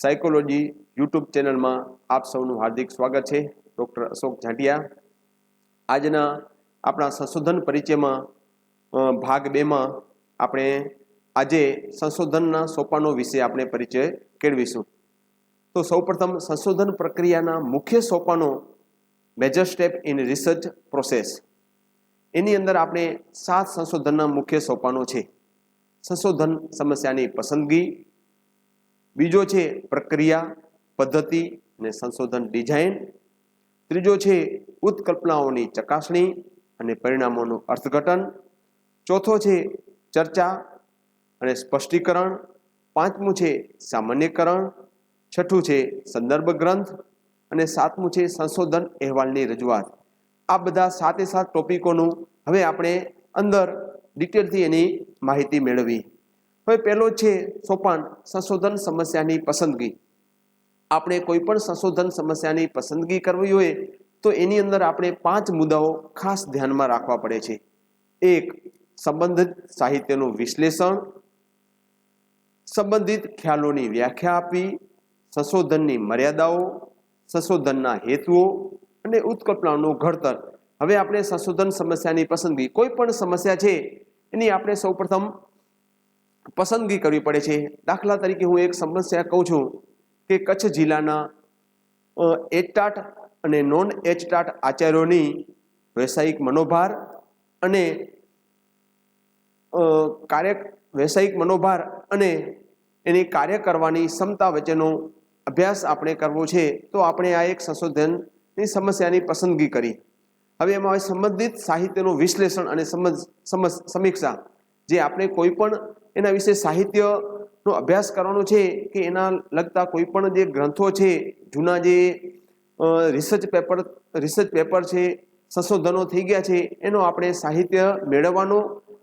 Psychology YouTube ચેનલમાં આપ સૌનું હાર્દિક સ્વાગત છે। ડૉક્ટર અશોક જાટિયા। આજના આપણા સંશોધન પરિચયમાં ભાગ 2માં આપણે આજે સંશોધનના સોપાનો વિશે આપણે પરિચય કેળવીશું। તો સૌપ્રથમ સંશોધન પ્રક્રિયાના મુખ્ય સોપાનો major step in research process, એની અંદર આપણે 7 સંશોધનના મુખ્ય સોપાનો છે। સંશોધન સમસ્યાની પસંદગી, બીજો છે પ્રક્રિયા પદ્ધતિ અને સંશોધન ડિઝાઇન, ત્રીજો છે ઉત્કલ્પનાઓની ચકાસણી અને પરિણામોનું અર્થઘટન, ચોથો છે ચર્ચા અને સ્પષ્ટીકરણ, પાંચમું છે સામાન્યકરણ, છઠ્ઠું છે સંદર્ભ ગ્રંથ અને સાતમું છે સંશોધન અહેવાલની રજૂઆત। આ બધા 7 ટોપિકોનું હવે આપણે અંદર ડિટેલથી એની માહિતી મેળવી। હવે પહેલો છે સોપાન સંશોધન સમસ્યાની પસંદગી। આપણે કોઈ પણ સંશોધન સમસ્યાની પસંદગી કરવી હોય તો એની અંદર આપણે 5 મુદ્દાઓ ખાસ ધ્યાનમાં રાખવા પડે છે। એક, સંબંધિત સાહિત્યનું વિશ્લેષણ, સંબંધિત ખ્યાલોની વ્યાખ્યા આપવી, સંશોધનની મર્યાદાઓ, સંશોધનના હેતુઓ અને ઉત્કલ્પનાઓનું ઘડતર। હવે આપણે સંશોધન સમસ્યાની પસંદગી, કોઈ પણ સમસ્યા છે એની આપણે સૌપ્રથમ પસંદગી કરવી પડે છે। દાખલા તરીકે હું એક સમસ્યા કહું છું કે કચ્છ જિલ્લાના એચટાટ અને નોન એચટાટ આચાર્યોની વ્યવસાયિક મનોભાર અને વ્યવસાયિક મનોભાર અને એની કાર્ય કરવાની ક્ષમતા વચ્ચેનો અભ્યાસ આપણે કરવો છે, તો આપણે આ એક સંશોધનની સમસ્યાની પસંદગી કરી। હવે એમાં સંબંધિત સાહિત્યનું વિશ્લેષણ અને સમીક્ષા, જે આપણે કોઈ પણ એના વિશે સાહિત્યનો અભ્યાસ કરવાનો છે કે એના લગતા કોઈ પણ જે ગ્રંથો છે, જૂના જે રિસર્ચ પેપર છે, સંશોધનો થઈ ગયા છે, એનો આપણે સાહિત્ય મેળવવાનો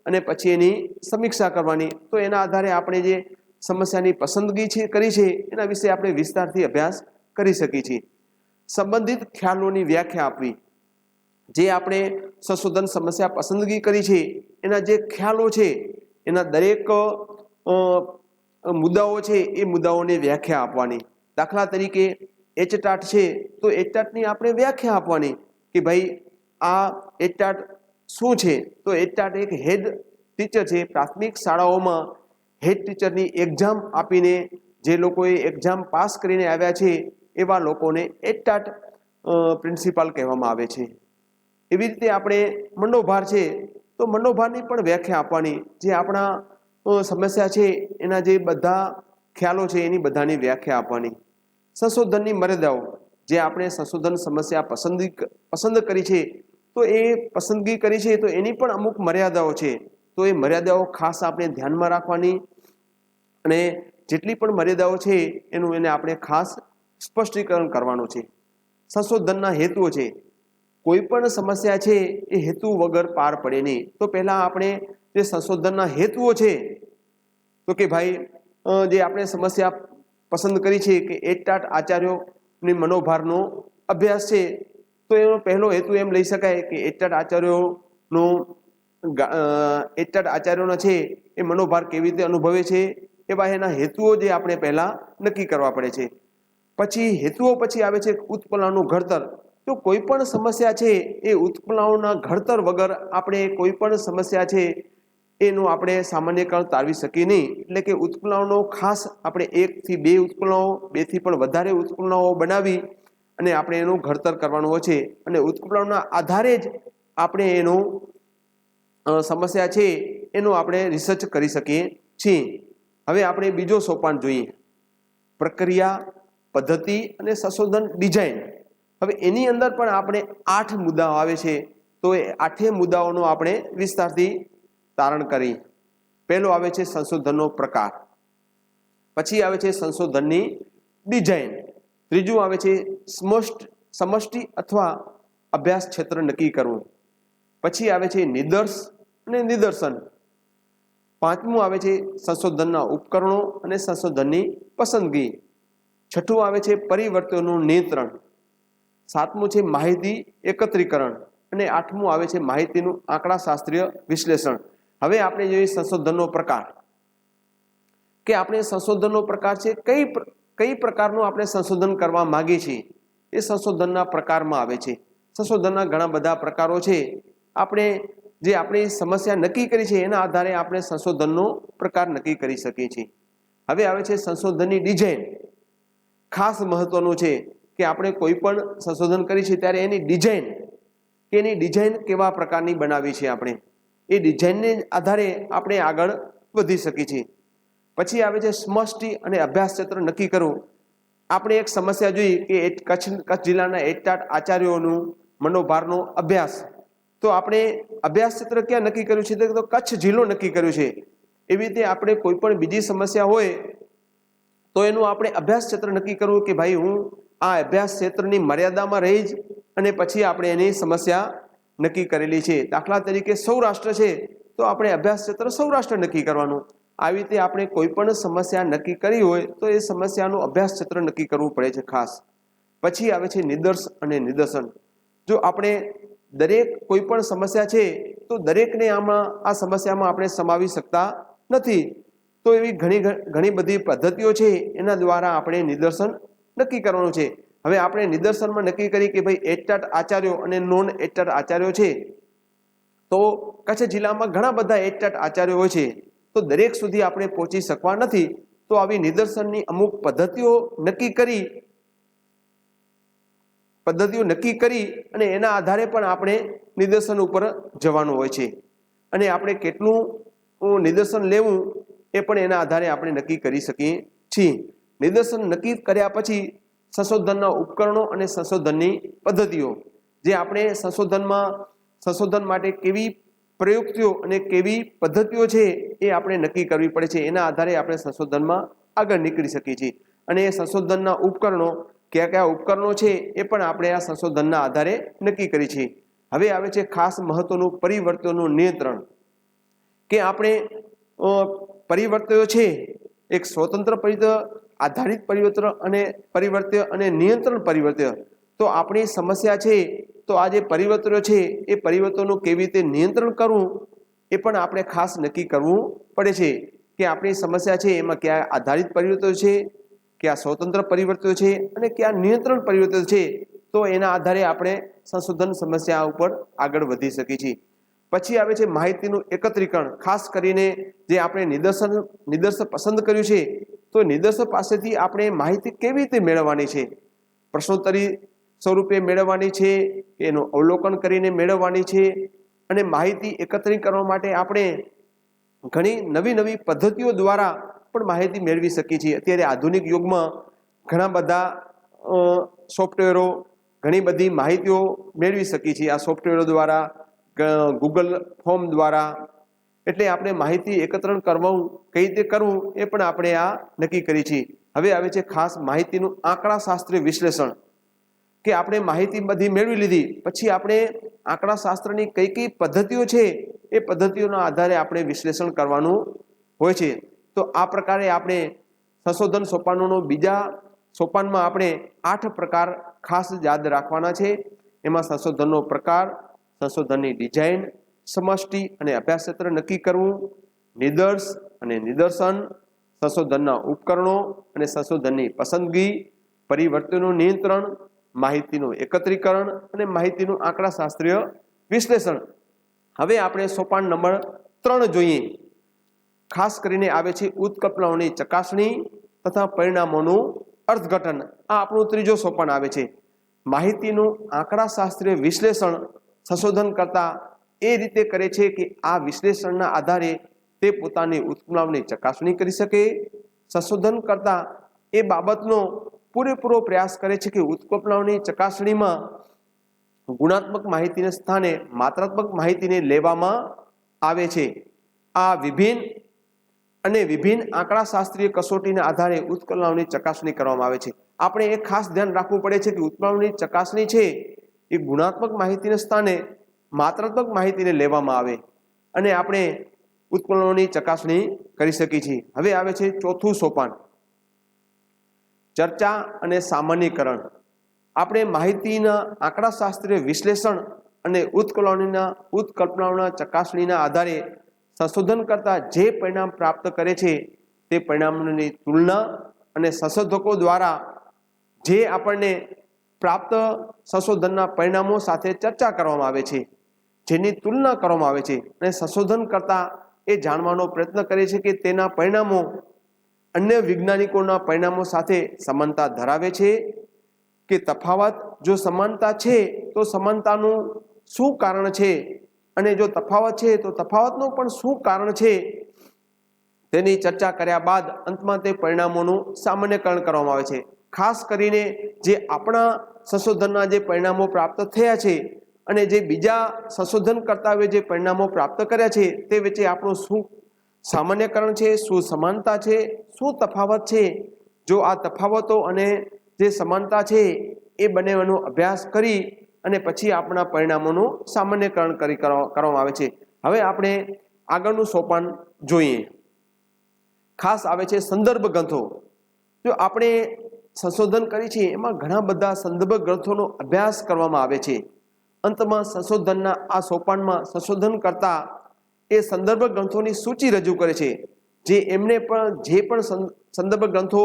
અને પછી એની સમીક્ષા કરવાની। તો એના આધારે આપણે જે સમસ્યાની પસંદગી કરી છે એના વિશે આપણે વિસ્તારથી અભ્યાસ કરી શકીએ છીએ। સંબંધિત ખ્યાલોની વ્યાખ્યા આપવી, જે આપણે સંશોધન સમસ્યા પસંદગી કરી છે એના જે ખ્યાલો છે, એના દરેક મુદ્દાઓ છે એ મુદ્દાઓની વ્યાખ્યા આપવાની। દાખલા તરીકે એચટાટ છે તો એચટાટની આપણે વ્યાખ્યા આપવાની કે ભાઈ આ એચટાટ શું છે। તો એચટાટ એક હેડ ટીચર છે। પ્રાથમિક શાળાઓમાં હેડ ટીચરની એક્ઝામ આપીને જે લોકોએ એક્ઝામ પાસ કરીને આવ્યા છે એવા લોકોને એચટાટ પ્રિન્સિપાલ કહેવામાં આવે છે। એવી રીતે આપણે મનોભાર છે તો મનોભારની પણ વ્યાખ્યા આપવાની, જે આપણા સમસ્યા છે એના જે બધા ખ્યાલો છે એની બધાની વ્યાખ્યા આપવાની। સંશોધનની મર્યાદાઓ, જે આપણે સંશોધન સમસ્યા પસંદ કરી છે તો એ પસંદગી કરી છે તો એની પણ અમુક મર્યાદાઓ છે, તો એ મર્યાદાઓ ખાસ આપણે ધ્યાનમાં રાખવાની અને જેટલી પણ મર્યાદાઓ છે એને આપણે ખાસ સ્પષ્ટીકરણ કરવાનું છે। સંશોધનના હેતુઓ છે, કોઈ પણ સમસ્યા છે એ હેતુ વગર પાર પડે નહીં। તો પહેલાં આપણે જે સંશોધનના હેતુઓ છે, તો કે ભાઈ જે આપણે સમસ્યા પસંદ કરી છે કે એચટાટ આચાર્યોની મનોભારનો અભ્યાસ છે, તો એનો પહેલો હેતુ એમ લઈ શકાય કે એચટાટ આચાર્યોના છે એ મનોભાર કેવી રીતે અનુભવે છે એવા એના હેતુઓ જે આપણે પહેલાં નક્કી કરવા પડે છે। પછી હેતુઓ પછી આવે છે ઉત્કલ્પનાનું ઘડતર। તો કોઈ પણ સમસ્યા છે એ ઉત્કલ્પનાઓના ઘડતર વગર આપણે કોઈ પણ સમસ્યા છે એનું આપણે સામાન્યકરણ તારવી શકીએ નહીં। એટલે કે ઉત્કલ્પનાઓનો ખાસ આપણે 1 થી 2 ઉત્કલ્પનાઓ, 2 થી પણ વધારે ઉત્કલ્પનાઓ બનાવી અને આપણે એનું ઘડતર કરવાનું હોય છે અને ઉત્કલ્પનાઓના આધારે જ આપણે એનું સમસ્યા છે એનું આપણે રિસર્ચ કરી શકીએ છીએ। હવે આપણે બીજો સોપાન જોઈએ, પ્રક્રિયા પદ્ધતિ અને સંશોધન ડિઝાઇન। હવે એની અંદર પણ આપણે 8 મુદ્દાઓ આવે છે, તો એ 8 મુદ્દાઓનો આપણે વિસ્તારથી તારણ કરી। પહેલો આવે છે સંશોધનનો પ્રકાર, પછી આવે છે સંશોધનની ડિઝાઇન, ત્રીજું આવે છે સમષ્ટિ અથવા અભ્યાસ ક્ષેત્ર નક્કી કરવું, પછી આવે છે નિદર્શ અને નિદર્શન, પાંચમું આવે છે સંશોધનના ઉપકરણો અને સંશોધનની પસંદગી, છઠ્ઠું આવે છે પરિવર્તનનું નિયંત્રણ, સાતમું છે માહિતી એકત્રીકરણ અને આઠમું આવે છે માહિતીનું આંકડાશાસ્ત્રીય વિશ્લેષણ। હવે આપણે જોઈએ સંશોધનનો પ્રકાર, કે આપણે સંશોધનનો પ્રકાર છે કઈ પ્રકારનું આપણે સંશોધન કરવા માંગીએ છીએ એ સંશોધનના પ્રકારમાં આવે છે. સંશોધનના ઘણા બધા પ્રકારો છે. આપણે જે આપણી સમસ્યા નક્કી કરી છે એના આધારે આપણે સંશોધનનો પ્રકાર નક્કી કરી શકીએ છીએ. હવે આવે છે સંશોધનની ડિઝાઇન. ખાસ મહત્વનું છે કે આપણે કોઈ પણ સંશોધન કરી છે ત્યારે એની ડિઝાઇન કેવા પ્રકારની બનાવી છે આપણે એ ડિઝાઇનને આધારે આપણે આગળ વધી શકીએ છીએ. પછી આવે છે સમષ્ટિ અને અભ્યાસ ક્ષેત્ર નક્કી કરવું. આપણે એક સમસ્યા જોઈ કે કચ્છ જિલ્લાના એટાટ આચાર્યોનું મનોભારનો અભ્યાસ. તો આપણે અભ્યાસ ક્ષેત્ર ક્યાં નક્કી કર્યું છે તો કચ્છ જિલ્લો નક્કી કર્યું છે. એવી રીતે આપણે કોઈ પણ બીજી સમસ્યા હોય તો એનું આપણે અભ્યાસ ક્ષેત્ર નક્કી કરવું કે ભાઈ હું આ અભ્યાસ ક્ષેત્રની મર્યાદામાં રહી જ અને પછી આપણે એની સમસ્યા નક્કી કરેલી છે. દાખલા તરીકે સૌરાષ્ટ્ર છે તો આપણે અભ્યાસ ક્ષેત્ર સૌરાષ્ટ્ર નક્કી કરવાનું. આવી રીતે આપણે કોઈ પણ સમસ્યા નક્કી કરી હોય તો એ સમસ્યાનું અભ્યાસ ક્ષેત્ર નક્કી કરવું પડે છે ખાસ. પછી આવે છે નિદર્શ અને નિદર્શન. જો આપણે દરેક કોઈ પણ સમસ્યા છે તો દરેકને આ સમસ્યામાં આપણે સમાવી શકતા નથી. તો એવી ઘણી બધી પદ્ધતિઓ છે એના દ્વારા આપણે નિદર્શન નક્કી કરવાનું છે. હવે આપણે નિદર્શનમાં નક્કી કરી કે ભાઈ એટાટ આચાર્યો અને નોન એટાટ આચાર્યો છે. તો કચ્છ જિલ્લામાં ઘણા બધા એટાટ આચાર્યો હોય છે તો દરેક સુધી આપણે પહોંચી શકવા નથી. તો આવી નિદર્શનની અમુક પદ્ધતિઓ નક્કી કરી અને એના આધારે પણ આપણે નિદર્શન ઉપર જવાનું હોય છે. અને આપણે કેટલું નિદર્શન લેવું એ પણ એના આધારે આપણે નક્કી કરી શકીએ છીએ. નિદર્શન નક્કી કર્યા પછી સંશોધનના ઉપકરણો અને સંશોધનની પદ્ધતિઓ જે આપણે સંશોધન માટે કેવી પ્રયુક્તિઓ અને કેવી પદ્ધતિઓ છે એ આપણે નક્કી કરવી પડે છે. એના આધારે આપણે સંશોધનમાં આગળ નીકળી શકીએ છીએ. અને એ સંશોધનના ઉપકરણો કયા ઉપકરણો છે એ પણ આપણે આ સંશોધનના આધારે નક્કી કરી છે. હવે આવે છે ખાસ મહત્વનું પરિવર્તનનું નિયંત્રણ. કે આપણે પરિવર્તયો છે એક સ્વતંત્ર પરિવર્તન, આધારિત પરિવર્તન અને નિયંત્રણ પરિવર્તન. તો આપણી સમસ્યા છે તો આ જે પરિવર્તનો છે એ પરિવર્તનનું કેવી રીતે નિયંત્રણ કરવું એ પણ આપણે ખાસ નક્કી કરવું પડે છે. કે આપણી સમસ્યા છે એમાં કયા આધારિત પરિવર્તનો છે, કયા સ્વતંત્ર પરિવર્તનો છે અને કયા નિયંત્રણ પરિવર્તનો છે. તો એના આધારે આપણે સંશોધન સમસ્યા ઉપર આગળ વધી શકીએ છીએ. પછી આવે છે માહિતીનું એકત્રીકરણ. ખાસ કરીને જે આપણે નિદર્શન પસંદ કર્યું છે તો નિદર્શક પાસેથી આપણે માહિતી કેવી રીતે મેળવવાની છે. પ્રશ્નોત્તરી સ્વરૂપે મેળવવાની છે કે એનું અવલોકન કરીને મેળવવાની છે. અને માહિતી એકત્રિત કરવા માટે આપણે ઘણી નવી પદ્ધતિઓ દ્વારા પણ માહિતી મેળવી શકીએ છીએ. અત્યારે આધુનિક યુગમાં ઘણા બધા સોફ્ટવેરો, ઘણી બધી માહિતીઓ મેળવી શકીએ છીએ આ સોફ્ટવેરો દ્વારા, ગૂગલ ફોર્મ દ્વારા. એટલે આપણે માહિતી એકત્રણ કઈ રીતે કરવું એ પણ આપણે આ નક્કી કરી છે. હવે આવે છે ખાસ માહિતીનું આંકડાશાસ્ત્રીય વિશ્લેષણ. કે આપણે માહિતી બધી મેળવી લીધી પછી આપણે આંકડાશાસ્ત્રની કઈ પદ્ધતિઓ છે એ પદ્ધતિઓના આધારે આપણે વિશ્લેષણ કરવાનું હોય છે. તો આ પ્રકારે આપણે સંશોધન સોપાનોનો બીજા સોપાનમાં આપણે 8 પ્રકાર ખાસ યાદ રાખવાના છે. એમાં સંશોધનનો પ્રકાર, સંશોધનની ડિઝાઇન, સમષ્ટિ અને અભ્યાસ ક્ષેત્ર નક્કી કરવું, નિદર્શ અને નિદર્શન, સંશોધનના ઉપકરણો અને સંશોધનની પસંદગી, પરિવર્તનનું નિયંત્રણ, માહિતીનું એકત્રીકરણ અને માહિતીનું આંકડાશાસ્ત્રીય વિશ્લેષણ. હવે આપણે સોપાન નંબર 3 જોઈએ. ખાસ કરીને આવે છે ઉત્કલ્પનાઓની ચકાસણી તથા પરિણામોનું અર્થઘટન. આ આપણું ત્રીજો સોપાન આવે છે. માહિતીનું આંકડાશાસ્ત્રીય વિશ્લેષણ સંશોધન કરતા એ રીતે કરે છે કે આ વિશ્લેષણના આધારે તે પોતાની ઉત્કલ્પનાઓની ચકાસણી કરી શકે. સંશોધન કરતા એ બાબતનો પૂરેપૂરો પ્રયાસ કરે છે કે ઉત્કલ્પનાઓની ચકાસણીમાં ગુણાત્મક માહિતીને સ્થાને માત્રાત્મક માહિતીને લેવામાં આવે છે. આ વિભિન્ન આંકડાશાસ્ત્રીય કસોટીના આધારે ઉત્કલ્પનાઓની ચકાસણી કરવામાં આવે છે. આપણે એ ખાસ ધ્યાન રાખવું પડે છે કે ઉત્કલ્પનાઓની ચકાસણી છે એ ગુણાત્મક માહિતીને સ્થાને માત્રાત્મક માહિતીને લેવામાં આવે અને આપણે ઉત્કલ્પનાઓની ચકાસણી કરી શકીએ છીએ. હવે આવે છે ચોથું સોપાન, ચર્ચા અને સામાન્યકરણ. આપણે માહિતીના આંકડાશાસ્ત્રીય વિશ્લેષણ અને ઉત્કલ્પનાઓના ચકાસણીના આધારે સંશોધન કરતા જે પરિણામ પ્રાપ્ત કરે છે તે પરિણામોની તુલના અને સંશોધકો દ્વારા જે આપણને પ્રાપ્ત સંશોધનના પરિણામો સાથે ચર્ચા કરવામાં આવે છે, જેની તુલના કરવામાં આવે છે, અને સંશોધન કરતા એ જાણવાનો પ્રયત્ન કરે છે કે તેના પરિણામો અન્ય વૈજ્ઞાનિકોના પરિણામો સાથે સમાનતા ધરાવે છે કે તફાવત. જો સમાનતા છે તો સમાનતાનું શું કારણ છે, અને જો તફાવત છે તો તફાવતનું પણ શું કારણ છે, તેની ચર્ચા કર્યા બાદ અંતમાં તે પરિણામોનું સામાન્યકરણ કરવામાં આવે છે. ખાસ કરીને જે આપણા સંશોધનના જે પરિણામો પ્રાપ્ત થયા છે અને જે બીજા સંશોધનકર્તાઓએ જે પરિણામો પ્રાપ્ત કર્યા છે તે વચ્ચે આપણું શું સામાન્યકરણ છે, શું સમાનતા છે, શું તફાવત છે. જો આ તફાવતો અને જે સમાનતા છે એ બંનેનો અભ્યાસ કરી અને પછી આપણા પરિણામોનું સામાન્યકરણ કરવામાં આવે છે. હવે આપણે આગળનું સોપાન જોઈએ. ખાસ આવે છે સંદર્ભ ગ્રંથો. જો આપણે સંશોધન કરી છે એમાં ઘણા બધા સંદર્ભ ગ્રંથોનો અભ્યાસ કરવામાં આવે છે. અંતમાં સંશોધનના આ સોપાનમાં સંશોધન કરતા એ સંદર્ભ ગ્રંથોની સૂચિ રજૂ કરે છે. જે એમને પણ જે પણ સંદર્ભ ગ્રંથો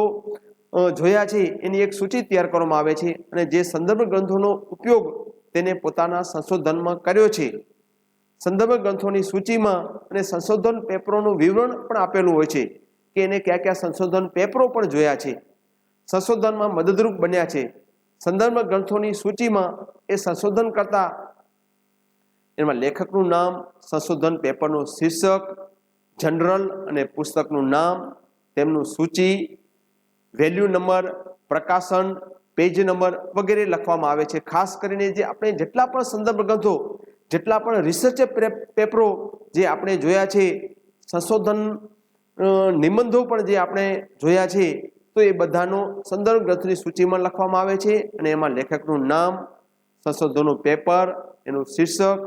જોયા છે એની એક સૂચિ તૈયાર કરવામાં આવે છે, અને જે સંદર્ભ ગ્રંથોનો ઉપયોગ તેને પોતાના સંશોધનમાં કર્યો છે. સંદર્ભ ગ્રંથોની સૂચિમાં અને સંશોધન પેપરોનું વિવરણ પણ આપેલું હોય છે કે એને કયા કયા સંશોધન પેપરો પણ જોયા છે, સંશોધનમાં મદદરૂપ બન્યા છે. સંદર્ભ ગ્રંથોની સૂચિમાં એ સંશોધન કરતા એમાં લેખકનું નામ, સંશોધન પેપરનું શીર્ષક, જનરલ અને પુસ્તકનું નામ, તેમનું સૂચિ, વેલ્યુ નંબર, પ્રકાશન, પેજ નંબર વગેરે લખવામાં આવે છે. ખાસ કરીને જે આપણે જેટલા પણ સંદર્ભ ગ્રંથો, જેટલા પણ રિસર્ચ પેપરો જે આપણે જોયા છે, સંશોધન નિબંધો પણ જે આપણે જોયા છે, તો એ બધાનો સંદર્ભ ગ્રંથની સૂચિમાં લખવામાં આવે છે, અને એમાં લેખકનું નામ, સંશોધનનું પેપર, એનું શીર્ષક,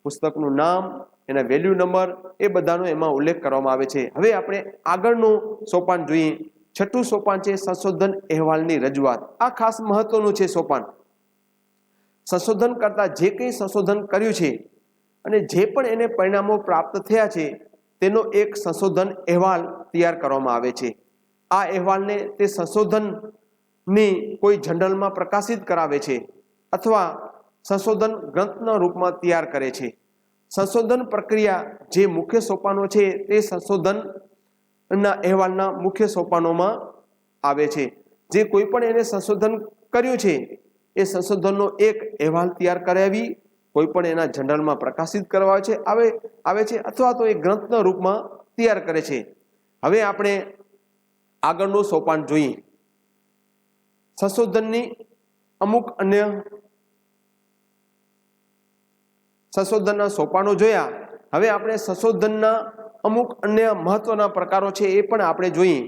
પુસ્તકનું નામ, એના વેલ્યુ નંબર એ બધાનો એમાં ઉલ્લેખ કરવામાં આવે છે. હવે આપણે આગળનું સોપાન જોઈએ. છઠ્ઠું સોપાન છે સંશોધન અહેવાલની રજૂઆત. આ ખાસ મહત્વનું છે સોપાન. સંશોધન કરતા જે કંઈ સંશોધન કર્યું છે અને જે પણ એને પરિણામો પ્રાપ્ત થયા છે તેનો એક સંશોધન અહેવાલ તૈયાર કરવામાં આવે છે. આ અહેવાલને તે સંશોધનની કોઈ જર્નલમાં પ્રકાશિત કરાવે છે અથવા સંશોધન ગ્રંથના રૂપમાં તૈયાર કરે છે. સંશોધન પ્રક્રિયા જે મુખ્ય સોપાનો છે તે સંશોધનના અહેવાલના મુખ્ય સોપાનોમાં આવે છે. જે કોઈ પણ એને સંશોધન કર્યું છે એ સંશોધનનો એક અહેવાલ તૈયાર કરાવી કોઈ પણ એના જર્નલમાં પ્રકાશિત કરવા આવે છે અથવા તો એ ગ્રંથના રૂપમાં તૈયાર કરે છે. હવે આપણે આગળનું સોપાન જોઈએ. સંશોધનની અમુક અન્ય સંશોધનના સોપાનો જોયા. હવે આપણે સંશોધનના અમુક અન્ય મહત્વના પ્રકારો છે એ પણ આપણે જોઈએ.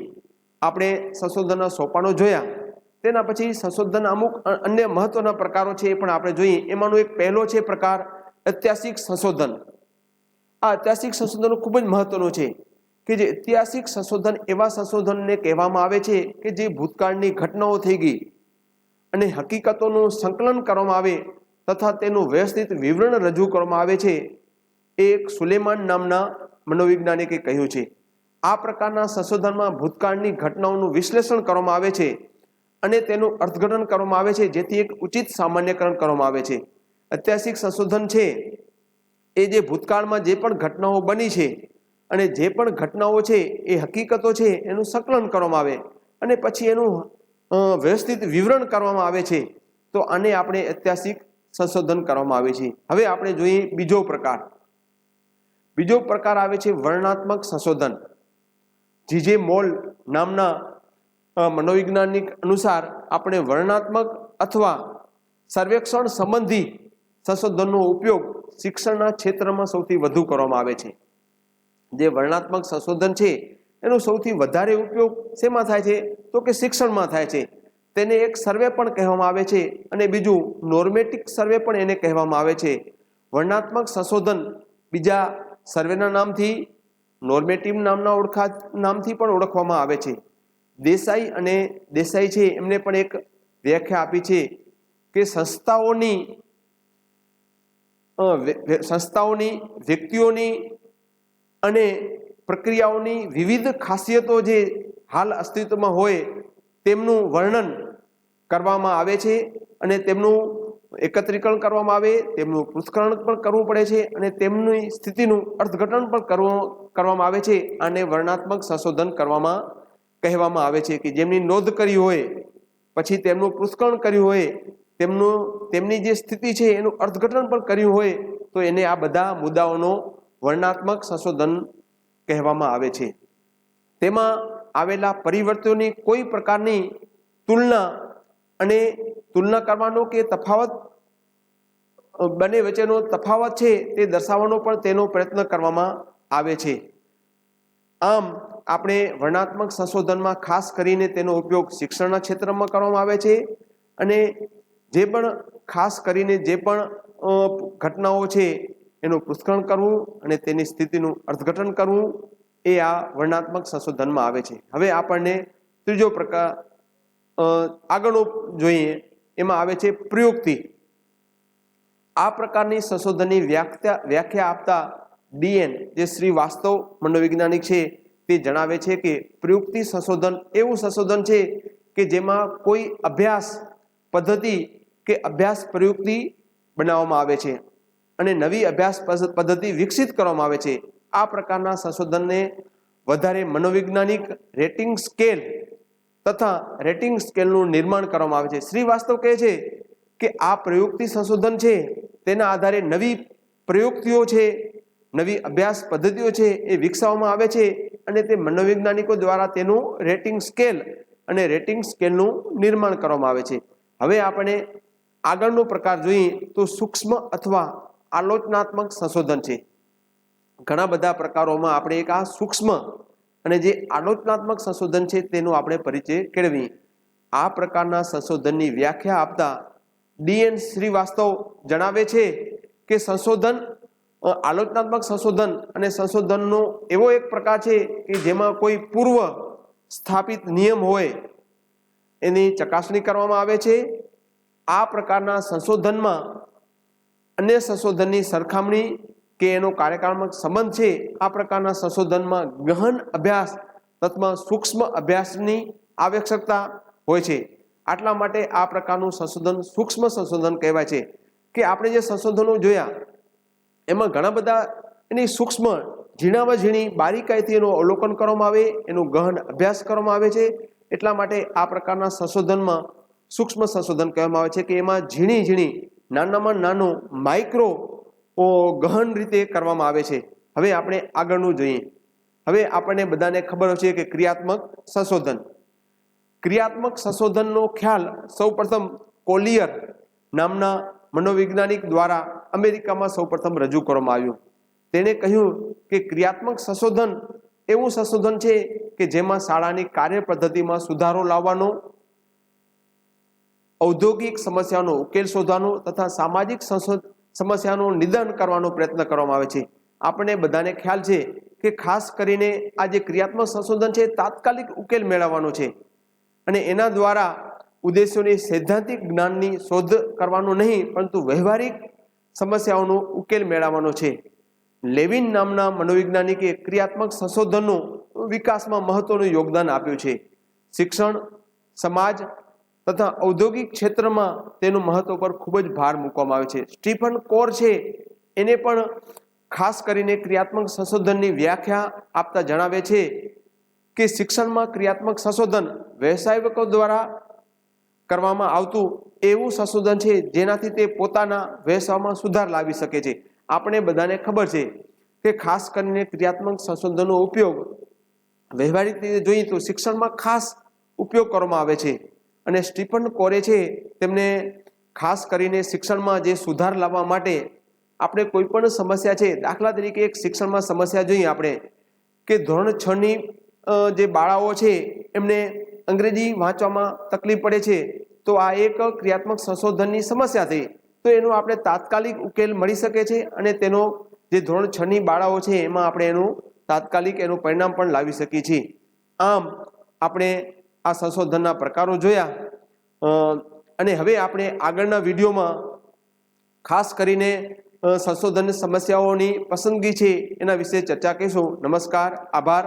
આપણે સંશોધનના સોપાનો જોયા, તેના પછી સંશોધનના અમુક અન્ય મહત્વના પ્રકારો છે એ પણ આપણે જોઈએ. એમાંનો એક પહેલો છે પ્રકાર ઐતિહાસિક સંશોધન. આ ઐતિહાસિક સંશોધન ખૂબ જ મહત્વનું છે કે જે ઐતિહાસિક સંશોધન એવા સંશોધનને કહેવામાં આવે છે કે જે ભૂતકાળની ઘટનાઓ થઈ ગઈ અને હકીકતોનું સંકલન કરવામાં આવે તથા તેનું વ્યવસ્થિત વિવરણ રજૂ કરવામાં આવે છે. એ એક સુલેમાન નામના મનોવૈજ્ઞાનિકે કહ્યું છે. આ પ્રકારના સંશોધનમાં ભૂતકાળની ઘટનાઓનું વિશ્લેષણ કરવામાં આવે છે અને તેનું અર્થઘટન કરવામાં આવે છે, જેથી એક ઉચિત સામાન્યકરણ કરવામાં આવે છે. ઐતિહાસિક સંશોધન છે એ જે ભૂતકાળમાં જે પણ ઘટનાઓ બની છે અને જે પણ ઘટનાઓ છે એ હકીકતો છે એનું સંકલન કરવામાં આવે અને પછી એનું વ્યવસ્થિત વિવરણ કરવામાં આવે છે. તો આને આપણે ઐતિહાસિક સંશોધન કરવામાં આવે છે. હવે આપણે જોઈએ બીજો પ્રકાર. બીજો પ્રકાર આવે છે વર્ણનાત્મક સંશોધન. જીજે મોલ નામના મનોવૈજ્ઞાનિક અનુસાર આપણે વર્ણનાત્મક અથવા સર્વેક્ષણ સંબંધી સંશોધનનો ઉપયોગ શિક્ષણના ક્ષેત્રમાં સૌથી વધુ કરવામાં આવે છે. જે વર્ણનાત્મક સંશોધન છે એનો સૌથી વધારે ઉપયોગ શેમાં થાય છે તો કે શિક્ષણમાં થાય છે. તેને એક સર્વે પણ કહેવામાં આવે છે અને બીજું નોર્મેટિક સર્વે પણ એને કહેવામાં આવે છે. વર્ણનાત્મક સંશોધન બીજા સર્વેના નામથી નોર્મેટિવ નામથી પણ ઓળખવામાં આવે છે. દેસાઈ છે એમને પણ એક વ્યાખ્યા આપી છે કે સંસ્થાઓની વ્યક્તિઓની અને પ્રક્રિયાઓની વિવિધ ખાસિયતો જે હાલ અસ્તિત્વમાં હોય તેમનું વર્ણન કરવામાં આવે છે અને તેમનું એકત્રીકરણ કરવામાં આવે, તેમનું પૃથ્થકરણ પણ કરવું પડે છે અને તેમની સ્થિતિનું અર્થઘટન પણ કરવામાં આવે છે. આને વર્ણનાત્મક સંશોધન કહેવામાં આવે છે કે જેમની નોંધ કરી હોય, પછી તેમનું પૃથ્થકરણ કર્યું હોય, તેમની જે સ્થિતિ છે એનું અર્થઘટન પણ કર્યું હોય, તો એને આ બધા મુદ્દાઓનો વર્ણનાત્મક સંશોધન કહેવામાં આવે છે. તેમાં આવેલા પરિવર્તનોની કોઈ પ્રકારની તુલના કરવાનો કે તફાવત બંને વચ્ચેનો તફાવત છે તે દર્શાવવાનો પણ તેનો પ્રયત્ન કરવામાં આવે છે. આમ આપણે વર્ણનાત્મક સંશોધનમાં ખાસ કરીને તેનો ઉપયોગ શિક્ષણના ક્ષેત્રમાં કરવામાં આવે છે અને જે પણ ખાસ કરીને જે પણ ઘટનાઓ છે એનું પૃથ્થકરણ કરવું અને તેની સ્થિતિનું અર્થઘટન કરવું એ આ વર્ણનાત્મક સંશોધનમાં આવે છે. હવે આપણને ત્રીજો પ્રકાર આગળનો જોઈએ, એમાં આવે છે પ્રયુક્તિ. આ પ્રકારની સંશોધનની વ્યાખ્યા આપતા ડીએન જે શ્રીવાસ્તવ મનોવૈજ્ઞાનિક છે તે જણાવે છે કે પ્રયુક્તિ સંશોધન એવું સંશોધન છે કે જેમાં કોઈ અભ્યાસ પદ્ધતિ કે અભ્યાસ પ્રયુક્તિ બનાવવામાં આવે છે અને નવી અભ્યાસ પદ્ધતિ વિકસિત કરવામાં આવે છે. આ પ્રકારના સંશોધનને વધારે મનોવૈજ્ઞાનિક રેટિંગ સ્કેલ તથા રેટિંગ સ્કેલનું નિર્માણ કરવામાં આવે છે. શ્રીવાસ્તવ કહે છે કે આ પ્રયુક્તિ સંશોધન છે તેના આધારે નવી પ્રયુક્તિઓ છે, નવી અભ્યાસ પદ્ધતિઓ છે એ વિકસાવવામાં આવે છે અને તે મનોવૈજ્ઞાનિકો દ્વારા તેનું રેટિંગ સ્કેલ અને રેટિંગ સ્કેલનું નિર્માણ કરવામાં આવે છે. હવે આપણે આગળનો પ્રકાર જોઈએ તો સૂક્ષ્મ અથવા આલોચનાત્મક સંશોધન છે. ઘણા બધા પ્રકારોમાં આપણે એક આ સૂક્ષ્મ અને જે આલોચનાત્મક સંશોધન છે તેનો આપણે પરિચય કેળવીએ. આ પ્રકારના સંશોધનની વ્યાખ્યા આપતા ડીએન શ્રીવાસ્તવ જણાવે છે કે સંશોધન આલોચનાત્મક સંશોધન અને સંશોધનનો એવો એક પ્રકાર છે કે જેમાં કોઈ પૂર્વ સ્થાપિત નિયમ હોય એની ચકાસણી કરવામાં આવે છે. આ પ્રકારના સંશોધનમાં અન્ય સંશોધનની સરખામણી કે એનો કાર્યકાળમાં સંબંધ છે. આ પ્રકારના સંશોધનમાં ગહન અભ્યાસ તથા સૂક્ષ્મ અભ્યાસની આવશ્યકતા હોય છે. આટલા માટે આ પ્રકારનું સંશોધન સૂક્ષ્મ સંશોધન કહેવાય છે. કે આપણે જે સંશોધનો જોયા એમાં ઘણા બધા એની સૂક્ષ્મ ઝીણામાં ઝીણી બારીકાઈથી એનું અવલોકન કરવામાં આવે, એનો ગહન અભ્યાસ કરવામાં આવે છે. એટલા માટે આ પ્રકારના સંશોધનમાં સૂક્ષ્મ સંશોધન કહેવામાં આવે છે કે એમાં ઝીણી નાનામાં નાનું માઇક્રો ગહન રીતે કરવામાં આવે છે. હવે આપણે આગળનું જોઈએ. હવે આપણને બધાને ખબર છે કે ક્રિયાત્મક સંશોધનનો ખ્યાલ સૌપ્રથમ કોલિયર નામના મનોવૈજ્ઞાનિક દ્વારા અમેરિકામાં સૌપ્રથમ રજૂ કરવામાં આવ્યું. તેણે કહ્યું કે ક્રિયાત્મક સંશોધન એવું સંશોધન છે કે જેમાં શાળાની કાર્ય પદ્ધતિમાં સુધારો લાવવાનો, ઔદ્યોગિક સમસ્યાનો ઉકેલ શોધવાનો તથા સામાજિક સમસ્યાનું નિદાન કરવાનો પ્રયત્ન કરવામાં આવે છે. આપણને બધાને ખ્યાલ છે કે ખાસ કરીને આ જે ક્રિયાત્મક સંશોધન છે તાત્કાલિક ઉકેલ મેળવવાનો છે અને એના દ્વારા ઉદ્દેશોની સૈદ્ધાંતિક જ્ઞાનની શોધ કરવાનો નહીં, પરંતુ વ્યવહારિક સમસ્યાઓનો ઉકેલ મેળવવાનો છે. લેવિન નામના મનોવૈજ્ઞાનિકે ક્રિયાત્મક સંશોધનનો વિકાસમાં મહત્વનું યોગદાન આપ્યું છે. શિક્ષણ, સમાજ તથા ઔદ્યોગિક ક્ષેત્રમાં તેનું મહત્વ પર ખૂબ જ ભાર મૂકવામાં આવે છે. સ્ટીફન કોર છે એને પણ ખાસ કરીને ક્રિયાત્મક સંશોધનની વ્યાખ્યા આપતા જણાવે છે કે શિક્ષણમાં ક્રિયાત્મક સંશોધન વ્યવસાયિકો દ્વારા કરવામાં આવતું એવું સંશોધન છે જેનાથી તે પોતાના વ્યવસાયમાં સુધાર લાવી શકે છે. આપણે બધાને ખબર છે કે ખાસ કરીને ક્રિયાત્મક સંશોધનનો ઉપયોગ વ્યવહારિક રીતે જોઈએ તો શિક્ષણમાં ખાસ ઉપયોગ કરવામાં આવે છે અને સ્ટીફન કોરે છે તેમને ખાસ કરીને શિક્ષણમાં જે સુધાર લાવવા માટે આપણે કોઈ પણ સમસ્યા છે, દાખલા તરીકે એક શિક્ષણમાં સમસ્યા જોઈએ આપણે કે ધોરણ 6ની જે બાળાઓ છે એમને અંગ્રેજી વાંચવામાં તકલીફ પડે છે, તો આ એક ક્રિયાત્મક સંશોધનની સમસ્યા થઈ, તો એનો આપણે તાત્કાલિક ઉકેલ મળી શકે છે અને તેનો જે ધોરણ 6ની બાળાઓ છે એમાં આપણે એનું તાત્કાલિક એનું પરિણામ પણ લાવી શકીએ છીએ. આમ આપણે આ સંશોધનના પ્રકારો જોયા અને હવે આપણે આગળના વિડીયોમાં ખાસ કરીને સંશોધન સમસ્યાઓની પસંદગી છે એના વિશે ચર્ચા કરીશું. નમસ્કાર, આભાર.